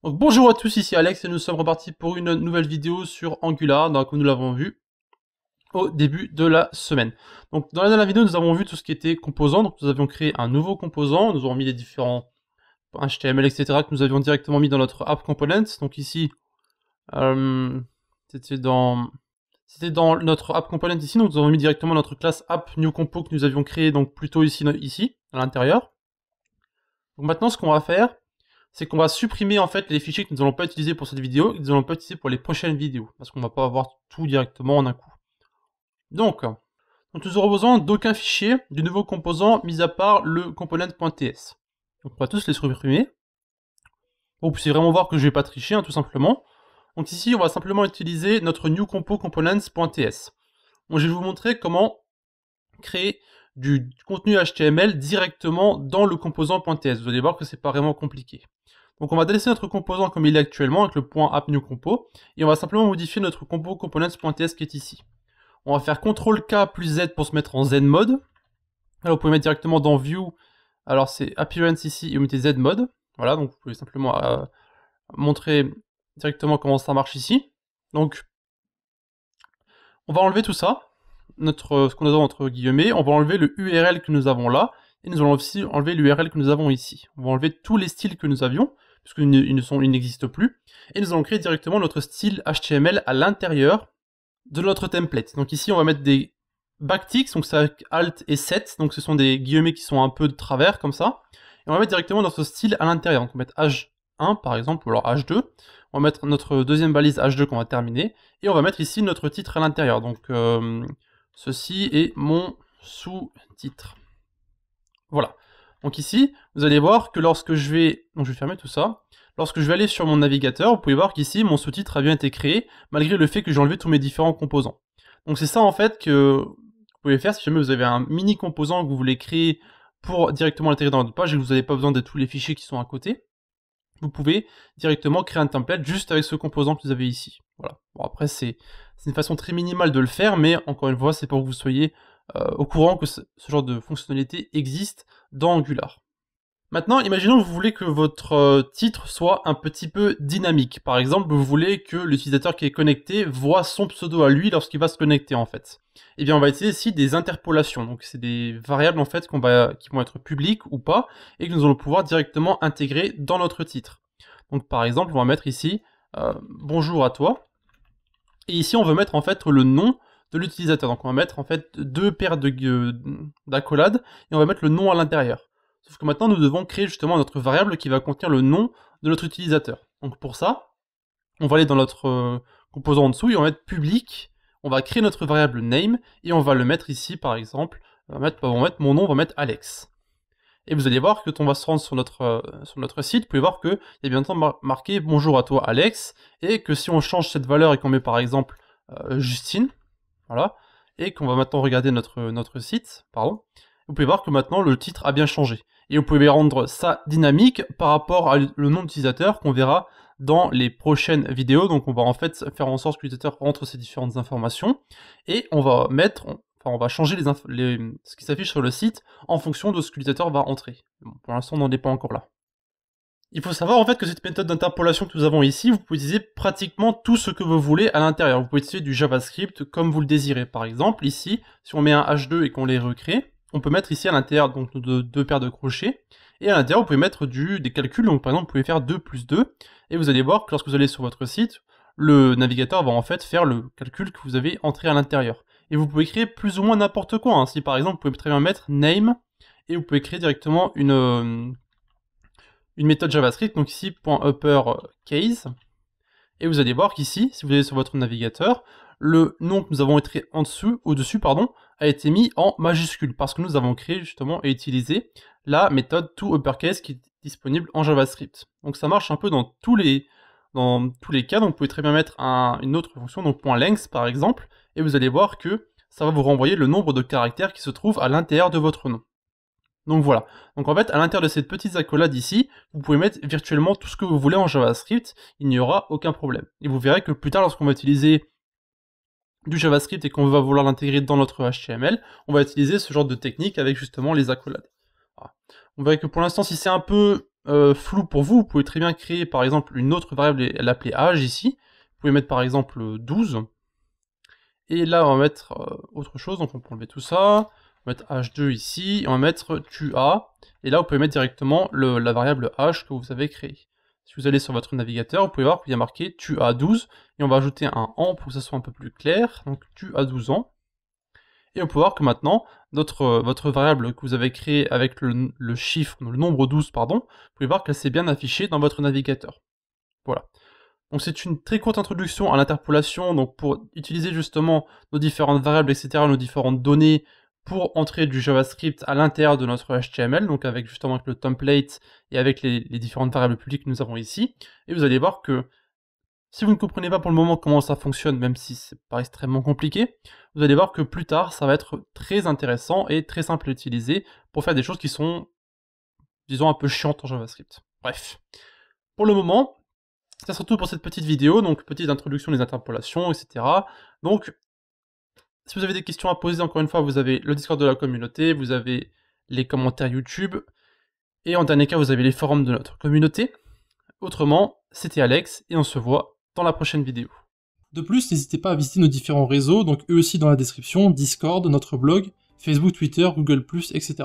Donc bonjour à tous, ici Alex et nous sommes repartis pour une nouvelle vidéo sur Angular, donc, comme nous l'avons vu au début de la semaine. Donc dans la dernière vidéo, nous avons vu tout ce qui était composants, donc nous avions créé un nouveau composant, nous avons mis les différents HTML, etc. que nous avions directement mis dans notre app components. Donc ici, c'était dans notre app component ici, donc nous avons mis directement notre classe app new compo que nous avions créé donc plutôt ici à l'intérieur. Donc maintenant, ce qu'on va faire, c'est qu'on va supprimer en fait les fichiers que nous n'allons pas utiliser pour cette vidéo et que nous n'allons pas utiliser pour les prochaines vidéos, parce qu'on va pas avoir tout directement en un coup. Donc nous aurons besoin d'aucun fichier du nouveau composant, mis à part le component.ts. Donc on va tous les supprimer. Bon, vous pouvez vraiment voir que je vais pas tricher, tout simplement. Donc ici, on va simplement utiliser notre new compo components.ts. Donc je vais vous montrer comment créer du contenu HTML directement dans le composant.ts. Vous allez voir que c'est pas vraiment compliqué. Donc on va délaisser notre composant comme il est actuellement avec le point app_new_compo et on va simplement modifier notre compo components.ts qui est ici. On va faire CTRL-K plus Z pour se mettre en Z mode. Alors vous pouvez mettre directement dans View, alors c'est Appearance ici et vous mettez Z mode. Voilà, donc vous pouvez simplement montrer directement comment ça marche ici. Donc on va enlever tout ça, ce qu'on a entre guillemets, on va enlever le URL que nous avons là, et nous allons aussi enlever l'URL que nous avons ici. On va enlever tous les styles que nous avions, puisqu'ils n'existent plus, et nous allons créer directement notre style HTML à l'intérieur de notre template. Donc ici on va mettre des backticks, donc c'est avec Alt et 7, donc ce sont des guillemets qui sont un peu de travers, comme ça, et on va mettre directement notre style à l'intérieur. Donc on va mettre H1 par exemple, ou alors H2, on va mettre notre deuxième balise H2 qu'on va terminer, et on va mettre ici notre titre à l'intérieur. Donc ceci est mon sous-titre. Voilà. Donc ici, vous allez voir que lorsque je vais... Donc je vais fermer tout ça. Lorsque je vais aller sur mon navigateur, vous pouvez voir qu'ici, mon sous-titre a bien été créé, malgré le fait que j'ai enlevé tous mes différents composants. Donc c'est ça en fait que vous pouvez faire si jamais vous avez un mini composant que vous voulez créer pour directement l'intégrer dans votre page et que vous n'avez pas besoin de tous les fichiers qui sont à côté. Vous pouvez directement créer un template juste avec ce composant que vous avez ici. Voilà. Bon, après, c'est une façon très minimale de le faire, mais encore une fois, c'est pour que vous soyez au courant que ce genre de fonctionnalité existe dans Angular. Maintenant, imaginons que vous voulez que votre titre soit un petit peu dynamique. Par exemple, vous voulez que l'utilisateur qui est connecté voit son pseudo à lui lorsqu'il va se connecter, en fait. Eh bien, on va utiliser ici des interpolations. Donc, c'est des variables, en fait, qui vont être publiques ou pas, et que nous allons pouvoir directement intégrer dans notre titre. Donc, par exemple, on va mettre ici bonjour à toi. Et ici, on veut mettre, en fait, le nom de l'utilisateur. Donc, on va mettre, en fait, deux paires d'accolades, et on va mettre le nom à l'intérieur. Sauf que maintenant, nous devons créer justement notre variable qui va contenir le nom de notre utilisateur. Donc pour ça, on va aller dans notre composant en dessous et on va mettre public. On va créer notre variable name et on va le mettre ici par exemple. On va mettre mon nom, on va mettre Alex. Et vous allez voir que quand on va se rendre sur notre site, vous pouvez voir qu'il y a bien entendu marqué bonjour à toi Alex. Et que si on change cette valeur et qu'on met par exemple Justine, voilà, et qu'on va maintenant regarder notre site, pardon, vous pouvez voir que maintenant le titre a bien changé. Et vous pouvez rendre ça dynamique par rapport à le nom d'utilisateur qu'on verra dans les prochaines vidéos. Donc on va en fait faire en sorte que l'utilisateur rentre ces différentes informations et on va on va changer ce qui s'affiche sur le site en fonction de ce que l'utilisateur va entrer. Bon, pour l'instant on n'en est pas encore là. Il faut savoir en fait que cette méthode d'interpolation que nous avons ici, vous pouvez utiliser pratiquement tout ce que vous voulez à l'intérieur. Vous pouvez utiliser du JavaScript comme vous le désirez. Par exemple, ici, si on met un H2 et qu'on les recrée, on peut mettre ici à l'intérieur donc deux paires de crochets. Et à l'intérieur, vous pouvez mettre des calculs. Donc par exemple, vous pouvez faire 2 plus 2. Et vous allez voir que lorsque vous allez sur votre site, le navigateur va en fait faire le calcul que vous avez entré à l'intérieur. Et vous pouvez créer plus ou moins n'importe quoi. Hein. Si par exemple, vous pouvez très bien mettre name et vous pouvez créer directement une méthode JavaScript, donc ici .upperCase, et vous allez voir qu'ici, si vous allez sur votre navigateur, le nom que nous avons écrit au-dessus, a été mis en majuscule, parce que nous avons créé justement et utilisé la méthode toUpperCase qui est disponible en JavaScript. Donc ça marche un peu dans tous les cas, donc vous pouvez très bien mettre une autre fonction, donc .length par exemple, et vous allez voir que ça va vous renvoyer le nombre de caractères qui se trouvent à l'intérieur de votre nom. Donc voilà. Donc en fait, à l'intérieur de cette petite accolade ici, vous pouvez mettre virtuellement tout ce que vous voulez en JavaScript, il n'y aura aucun problème. Et vous verrez que plus tard, lorsqu'on va utiliser du JavaScript et qu'on va vouloir l'intégrer dans notre HTML, on va utiliser ce genre de technique avec justement les accolades. Voilà. On verra que pour l'instant, si c'est un peu flou pour vous, vous pouvez très bien créer par exemple une autre variable et l'appeler âge ici. Vous pouvez mettre par exemple 12. Et là, on va mettre autre chose, donc on peut enlever tout ça. On va mettre h2 ici, et on va mettre tua. Et là, vous pouvez mettre directement la variable âge que vous avez créée. Si vous allez sur votre navigateur, vous pouvez voir qu'il y a marqué tua12, et on va ajouter un an pour que ça soit un peu plus clair. Donc tua12 ans. Et on peut voir que maintenant, votre variable que vous avez créée avec le chiffre, le nombre 12, pardon, vous pouvez voir qu'elle s'est bien affichée dans votre navigateur. Voilà. Donc c'est une très courte introduction à l'interpolation, donc pour utiliser justement nos différentes variables, etc., nos différentes données, pour entrer du JavaScript à l'intérieur de notre HTML, donc avec justement le template et avec les différentes variables publiques que nous avons ici. Et vous allez voir que si vous ne comprenez pas pour le moment comment ça fonctionne, même si c'est pas extrêmement compliqué, vous allez voir que plus tard, ça va être très intéressant et très simple à utiliser pour faire des choses qui sont, disons, un peu chiantes en JavaScript. Bref. Pour le moment, c'est surtout pour cette petite vidéo, donc petite introduction des interpolations, etc. Donc, si vous avez des questions à poser, encore une fois, vous avez le Discord de la communauté, vous avez les commentaires YouTube, et en dernier cas, vous avez les forums de notre communauté. Autrement, c'était Alex, et on se voit dans la prochaine vidéo. De plus, n'hésitez pas à visiter nos différents réseaux, donc eux aussi dans la description, Discord, notre blog, Facebook, Twitter, Google+, etc.